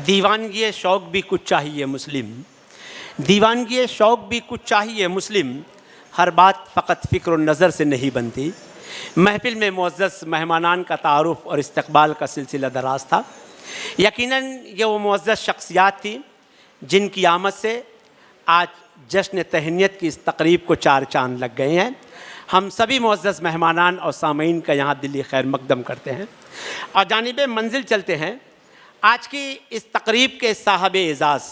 दीवानगी शौक़ भी कुछ चाहिए मुस्लिम, दीवानगी शौक़ भी कुछ चाहिए मुस्लिम, हर बात फ़कत फ़िक्र नज़र से नहीं बनती। महफ़िल में मुअज़्ज़ज़ मेहमानान का तारुफ़ और इस्तक़बाल का सिलसिला दराज था। यकीनन ये वो मुअज़्ज़ज़ शख्सियात थी जिनकी आमद से आज जश्न तहनीत की इस तक़रीब को चार चाँद लग गए हैं। हम सभी मुअज़्ज़ज़ मेहमानान और सामीन का यहाँ दिली खैर मक़दम करते हैं और जानिबे मंजिल चलते हैं। आज की इस तक़रीब के साहब एज़ाज़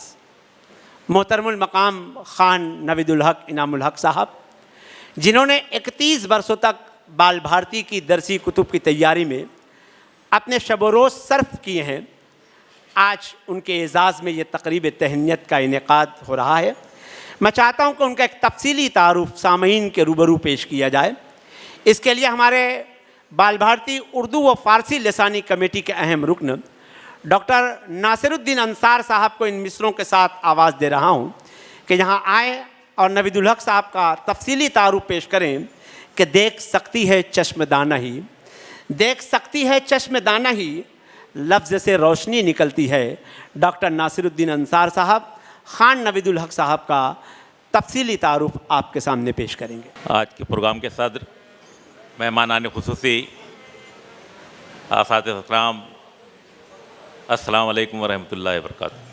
मोहतरमुल मक़ाम ख़ान नवीदुल हक़ इनामुल हक़ साहब, जिन्होंने 31 बरसों तक बाल भारती की दरसी कुतुब की तैयारी में अपने शब व रोज़ सर्फ किए हैं, आज उनके एज़ाज़ में ये तक़रीब तहनीत का इनेक़ाद हो रहा है। मैं चाहता हूँ कि उनका एक तफ़सीली तारुफ़ सामीन के रूबरू पेश किया जाए। इसके लिए हमारे बाल भारती उर्दू व फ़ारसी लसानी कमेटी के अहम रुकन डॉक्टर नासिरुद्दीन अंसार साहब को इन मिसरों के साथ आवाज़ दे रहा हूँ कि यहाँ आए और नवीदुल हक़ साहब का तफ़सीली तारुफ़ पेश करें कि देख सकती है चश्मदाना ही, देख सकती है चश्मदाना ही, लफ्ज़ से रोशनी निकलती है। डॉक्टर नासिरुद्दीन अंसार साहब ख़ान नवीदुल हक़ साहब का तफ़सीली तारुफ़ आपके सामने पेश करेंगे। आज के प्रोग्राम के सदर मेहमानान ख़ुसूसी आसातिज़ इकराम, अस्सलाम वालेकुम वरहमतुल्लाहि वबरकातुहू।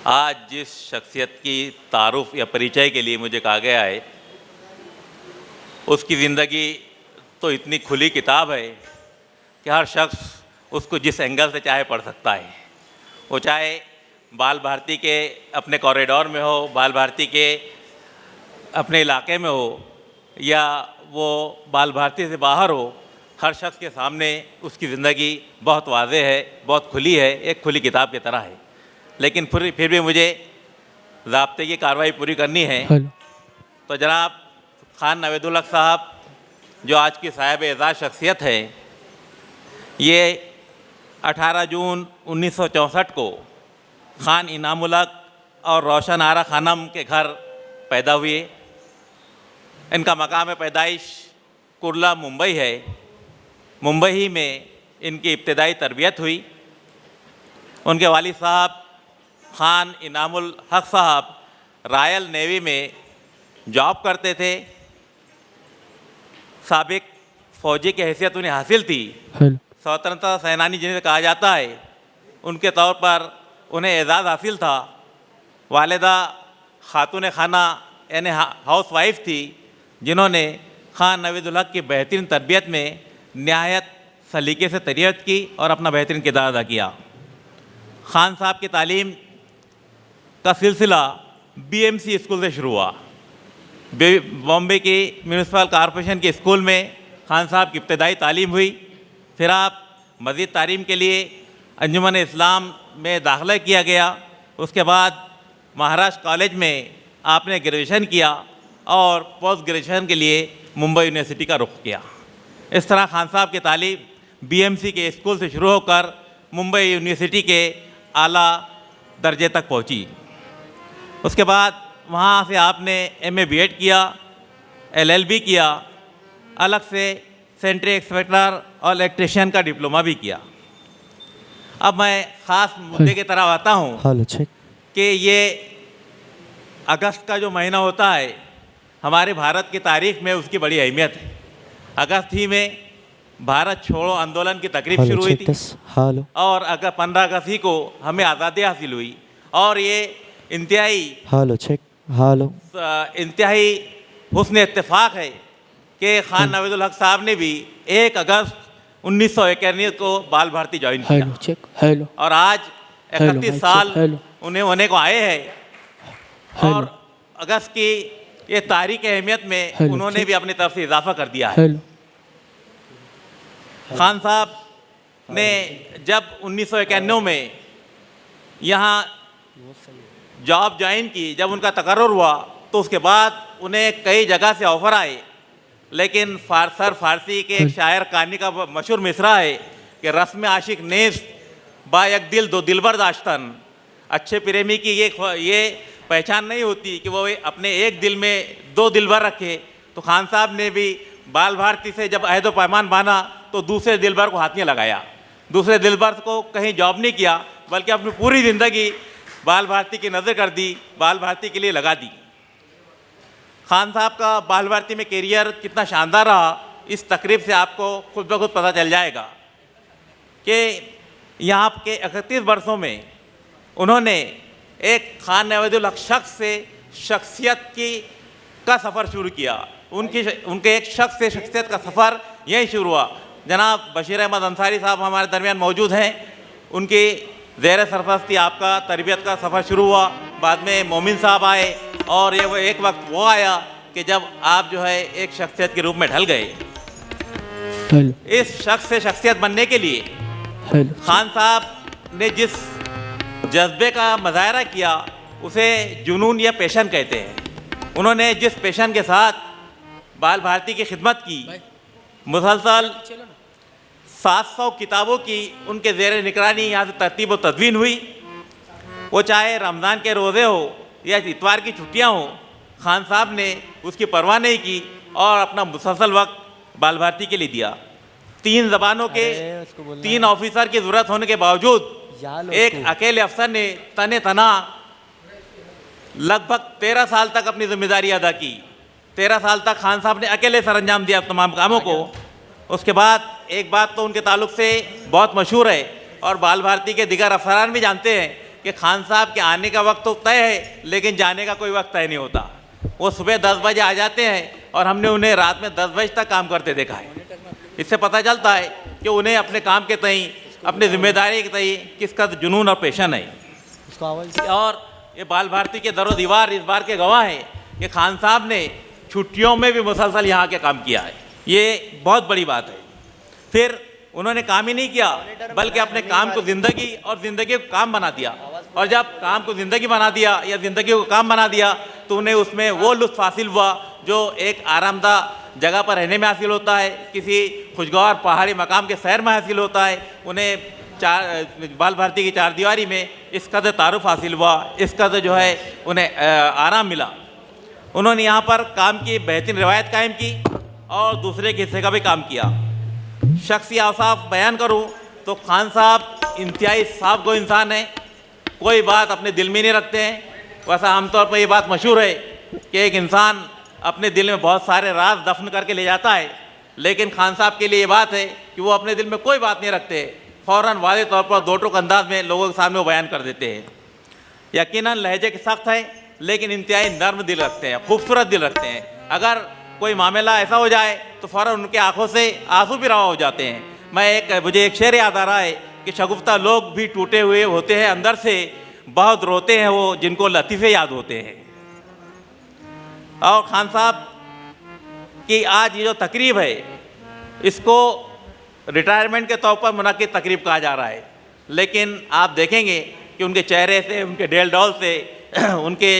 आज जिस शख्सियत की तारुफ़ या परिचय के लिए मुझे कहा गया है, उसकी ज़िंदगी तो इतनी खुली किताब है कि हर शख्स उसको जिस एंगल से चाहे पढ़ सकता है। वो चाहे बाल भारती के अपने कॉरिडोर में हो, बाल भारती के अपने इलाके में हो, या वो बाल भारती से बाहर हो, हर शख्स के सामने उसकी ज़िंदगी बहुत वाज़ेह है, बहुत खुली है, एक खुली किताब की तरह है। लेकिन फिर भी मुझे ज़ाब्ते की कार्रवाई पूरी करनी है। तो जनाब ख़ान नवीदुल हक़ साहब, जो आज की साहिब एज़ाज़ शख्सियत है, ये 18 जून 1964 को ख़ान इनामुल हक़ और रोशन आरा ख़ानम के घर पैदा हुए। इनका मकाम पैदाइश कुर्ला मुंबई है। मुंबई ही में इनकी इब्तदाई तरबियत हुई। उनके वालिद साहब ख़ान इनामुल हक़ साहब रॉयल नेवी में जॉब करते थे। साबिक फ़ौजी की हैसियत उन्हें हासिल थी। स्वतंत्रता सेनानी जिन्हें कहा जाता है, उनके तौर पर उन्हें एज़ाज़ हासिल था। वालिदा खातून खाना यानी हाउस वाइफ थी, जिन्होंने ख़ान नवीदुल हक़ की बेहतरीन तरबियत में नहायत सलीके से तरबियत की और अपना बेहतरीन किरदार अदा किया। ख़ान साहब की तालीम का सिलसिला BMC स्कूल से शुरू हुआ। बॉम्बे की म्यूनिसिपल कॉरपोरेशन के स्कूल में ख़ान साहब की इब्तदाई तालीम हुई। फिर आप मज़ीद तालीम के लिए अंजुमन इस्लाम में दाखिला किया गया। उसके बाद महाराष्ट्र कॉलेज में आपने ग्रेजुएशन किया और पोस्ट ग्रेजुएशन के लिए मुंबई यूनिवर्सिटी का रुख किया। इस तरह ख़ान साहब की तालीम BMC के स्कूल से शुरू होकर मुंबई यूनिवर्सिटी के आला दर्जे तक पहुंची। उसके बाद वहाँ से आपने MA B.Ed किया, LLB किया, अलग से सेंट्री इंस्पेक्टर और इलेक्ट्रिशियन का डिप्लोमा भी किया। अब मैं ख़ास मुद्दे की तरफ आता हूँ कि ये अगस्त का जो महीना होता है, हमारे भारत की तारीख़ में उसकी बड़ी अहमियत है। अगस्त ही में भारत छोड़ो आंदोलन की तकरीब शुरू हुई थी और अगर 15 अगस्त ही को हमें आज़ादी हासिल हुई। और ये इंतहाई हुस्न इत्तेफाक है कि ख़ान नवीदुल हक़ साहब ने भी 1 अगस्त 1991 को बाल भारती ज्वाइन किया और आज 31 साल उन्हें होने को आए हैं। और अगस्त की ये तारीख़ अहमियत में उन्होंने भी अपनी तरफ से इजाफा कर दिया है। ख़ान साहब ने जब 1991 में यहाँ जॉब ज्वाइन की, जब उनका तकर्रुर हुआ, तो उसके बाद उन्हें कई जगह से ऑफ़र आए। लेकिन फ़ारसी के एक शायर कहानी का मशहूर मिसरा है कि रस्म आशिक नेस बा एक दिल दो दिलबर दाश्तन। अच्छे प्रेमी की ये पहचान नहीं होती कि वो अपने एक दिल में 2 दिलबर रखे। तो ख़ान साहब ने भी बाल भारती से जब अहद व पैमान बांधा तो दूसरे दिलबर को हाथ नहीं लगाया। दूसरे दिलबर को कहीं जॉब नहीं किया, बल्कि अपनी पूरी ज़िंदगी बाल भारती की नज़र कर दी, बाल भारती के लिए लगा दी। खान साहब का बाल भारती में कैरियर कितना शानदार रहा, इस तकरीब से आपको खुद ब खुद पता चल जाएगा कि यहाँ के 31 वर्षों में उन्होंने एक खान नवाजुल हक शख्स से शख्सियत का सफ़र शुरू किया। उनके एक शख्स से शख्सियत का सफ़र यहीं शुरू हुआ। जनाब बशीर अहमद अंसारी साहब हमारे दरमियान मौजूद हैं, उनकी ज़ेर सरपरस्ती आपका तरबियत का सफ़र शुरू हुआ। बाद में मोमिन साहब आए और ये एक वक्त वो आया कि जब आप जो है एक शख्सियत के रूप में ढल गए। इस शख्स से शख्सियत बनने के लिए खान साहब ने जिस जज्बे का मुजाहरा किया उसे जुनून या पैशन कहते हैं। उन्होंने जिस पैशन के साथ बाल भारती की खिदमत की, मुसलसल 700 किताबों की उनके ज़ेर निगरानी यहाँ से तरतीब व तदवीन हुई। वो चाहे रमज़ान के रोज़े हो या इतवार की छुट्टियाँ हो, खान साहब ने उसकी परवाह नहीं की और अपना मुसलसल वक्त बाल भारती के लिए दिया। 3 ज़बानों के 3 ऑफिसर की ज़रूरत होने के बावजूद एक अकेले अफसर ने तने तना लगभग 13 साल तक अपनी जिम्मेदारी अदा की। 13 साल तक खान साहब ने अकेले सर अंजाम दिया तमाम कामों को। उसके बाद एक बात तो उनके ताल्लुक से बहुत मशहूर है और बाल भारती के दिगर अफसरान भी जानते हैं कि खान साहब के आने का वक्त तो तय है, लेकिन जाने का कोई वक्त तय नहीं होता। वो सुबह 10 बजे आ जाते हैं और हमने उन्हें रात में 10 बजे तक काम करते देखा है। इससे पता चलता है कि उन्हें अपने काम के तई, अपनी जिम्मेदारी के तई किस कदर जुनून और पैशन है। और ये बाल भारती के दरो दीवार इस बार के गवाह हैं कि खान साहब ने छुट्टियों में भी मुसलसल यहाँ के काम किया है। ये बहुत बड़ी बात है। फिर उन्होंने काम ही नहीं किया बल्कि अपने काम को ज़िंदगी और ज़िंदगी को काम बना दिया। और जब काम को ज़िंदगी बना दिया या ज़िंदगी को काम बना दिया तो उन्हें उसमें वो लुत्फ़ हासिल हुआ जो एक आरामदाह जगह पर रहने में हासिल होता है, किसी खुशगवार पहाड़ी मकाम के सैर में हासिल होता है। उन्हें बाल भारती की चारदीवारी में इस कदर तारुफ हासिल हुआ, इस कदर जो है उन्हें आराम मिला। उन्होंने यहाँ पर काम की बेहतरीन रवायत कायम की और दूसरे के हिस्से का भी काम किया। शख्सी औसाफ बयान करूँ तो खान साहब इंतहाई साफ गो इंसान हैं, कोई बात अपने दिल में नहीं रखते हैं। वैसा आमतौर पर यह बात मशहूर है कि एक इंसान अपने दिल में बहुत सारे राज दफन करके ले जाता है, लेकिन खान साहब के लिए ये बात है कि वो अपने दिल में कोई बात नहीं रखते, फ़ौरन वाज़े तौर पर दो टूक अंदाज में लोगों के सामने वो बयान कर देते हैं। यकीनन लहजे के सख्त है लेकिन इंतहाई नर्म दिल रखते हैं, खूबसूरत दिल रखते हैं। अगर कोई मामला ऐसा हो जाए तो फ़ौरन उनके आंखों से आंसू भी रवा हो जाते हैं। मुझे एक शेर याद आ रहा है कि शगुफ्ता लोग भी टूटे हुए होते हैं अंदर से, बहुत रोते हैं वो जिनको लतीफ़े याद होते हैं। और खान साहब की आज ये जो तकरीब है इसको रिटायरमेंट के तौर पर मुनाकिद तकरीब कहा जा रहा है, लेकिन आप देखेंगे कि उनके चेहरे से, उनके डेल डॉल से, उनके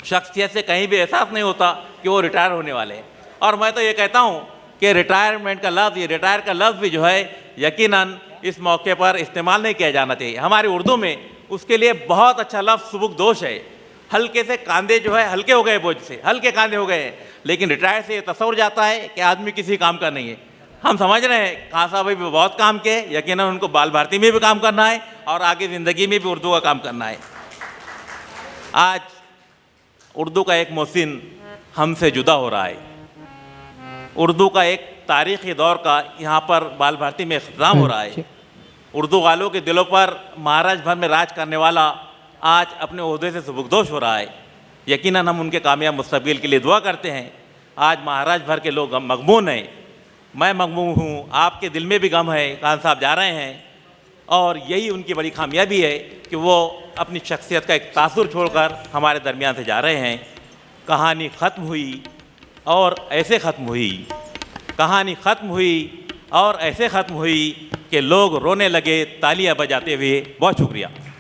शख्सियत से कहीं भी एहसास नहीं होता कि वो रिटायर होने वाले हैं। और मैं तो ये कहता हूँ कि रिटायरमेंट का लफ्ज़, ये रिटायर का लफ्ज़ भी जो है यकीनन इस मौके पर इस्तेमाल नहीं किया जाना चाहिए। हमारी उर्दू में उसके लिए बहुत अच्छा लफ्ज़ सुबुकदोश है। हल्के से कांधे जो है हल्के हो गए, बोझ से हल्के कांधे हो गए हैं, लेकिन रिटायर से ये तस्वर जाता है कि आदमी किसी काम का नहीं है। हम समझ रहे हैं खान साहब भी बहुत काम किए, यकीनन उनको बाल भारती में भी काम करना है और आगे ज़िंदगी में भी उर्दू का काम करना है। आज उर्दू का एक मोहसिन हमसे जुदा हो रहा है। उर्दू का एक तारीख़ी दौर का यहाँ पर बाल भारती में इख्तिताम हो रहा है। उर्दू वालों के दिलों पर महाराष्ट्र भर में राज करने वाला आज अपने ओहदे से सुबुकदोश हो रहा है। यकीनन हम उनके कामयाब मुस्तक़बिल के लिए दुआ करते हैं। आज महाराष्ट्र भर के लोग मगमून हैं, मैं मगमून हूँ, आपके दिल में भी गम है। खान साहब जा रहे हैं और यही उनकी बड़ी कामयाबी है कि वो अपनी शख्सियत का एक तासुर छोड़कर हमारे दरमियान से जा रहे हैं। कहानी ख़त्म हुई और ऐसे ख़त्म हुई, कहानी ख़त्म हुई और ऐसे ख़त्म हुई कि लोग रोने लगे तालियां बजाते हुए। बहुत शुक्रिया।